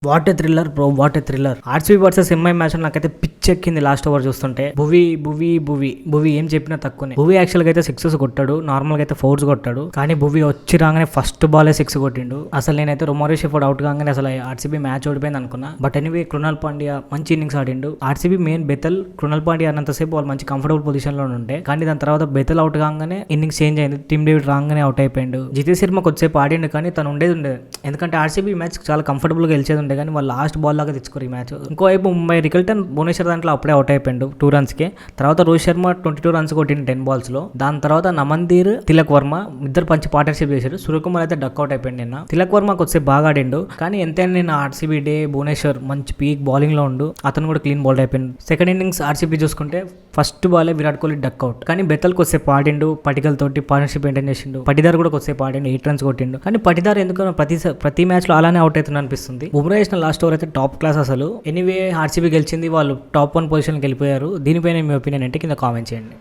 What a thriller bro, what a thriller. RCB versus MI match నాకైతే పిచ్చెక్కింది last over చూస్తుంటే. భువి ఏం చెప్పినా తక్కువనే. భువి యాక్చువల్ గా అయితే సిక్సెస్ కొట్టాడు, నార్మల్ గా అయితే ఫోర్స్ కొట్టాడు. కానీ భువి వచ్చి రాగానే ఫస్ట్ బాలే సిక్స్ కొట్టిండు. అసలు నేనైతే రొమారియో షెఫర్డ్ అవుట్ కాగానే అసలు ఆర్సీబీ మ్యాచ్ ఓడిపోయింది అనుకున్నా. బట్ ఎనీవే కృణాల్ పాండ్యా మంచి ఇన్నింగ్స్ ఆడిండు. RCB main Bethell Krunal Pandya అన్నంతసేపు వాళ్ళు మంచి కంఫర్టబుల్ పొజిషన్ లో ఉంటే, కానీ దాని తర్వాత బెతల్ అవుట్ కాగానే ఇన్నింగ్స్ చేంజ్ అయింది. టీమ్ డేవిడ్ రాగానే అవుట్ అయిపోయిండు. జితేష్ శర్మ కొద్దిసేపు ఆడిండు, కానీ తను ఉండేది ఎందుకంటే ఆర్సీబీ మ్యాచ్ చాలా కంఫర్టబుల్ గా గెలిచేది ఉండే, కానీ వాళ్ళు లాస్ట్ బాల్ లాగా తెచ్చుకోరు ఈ మ్యాచ్. ఇంకోవైపు ముంబై రికల్టన్ భువనేశ్వర్ దాంట్లో అప్పుడే అవుట్ అయిపోయిండు 2 runs కి. తర్వాత రోహిత్ శర్మ 22 runs కొట్టిండు 10 balls లో. దాని తర్వాత నమందీర్, తిలక్ వర్మ ఇద్దరు మంచి పార్ట్నర్షిప్ చేశారు. సూర్యకుమార్ అయితే డక్అవుట్ అయిపోయింది నిన్న. తిలక్ వర్మ కొద్దిసేపు బాగా ఆడిండు, కానీ ఎంతైనా నిన్న ఆర్సీబీ డే భువనేశ్వర్ మంచి పీక్ బౌలింగ్ లో ఉండు, అతను కూడా క్లీన్ బౌల్డ్ అయిపోయింది. సెకండ్ ఇన్నింగ్స్ ఆర్సీబీ చూసుకుంటే ఫస్ట్ బాలే విరాట్ కోహ్లీ డక్అవుట్, కానీ బెతల్ కొద్దిసేపు ఆడిండు, పటికల్ తోటి పార్ట్నర్షిప్ మెయింటైన్ చేసిండు. పటిదార్ కూడా కొద్దిసేపు ఆడిండు, 8 runs కొట్టిండు. కానీ పటిదార్ ఎందుకు ప్రతి మ్యాచ్ లో అలానే అవుట్ అవుతుంది అనిపిస్తుంది. బుమ్రా వేసిన లాస్ట్ ఓవర్ అయితే టాప్ క్లాస్ అసలు. ఎనీవే ఆర్సీబీ గెలిచింది, వాళ్ళు టాప్ 1 పొజిషన్కి వెళ్ళిపోయారు. దీనిపైన మీ ఒపీనియన్ అంటే కింద కామెంట్ చేయండి.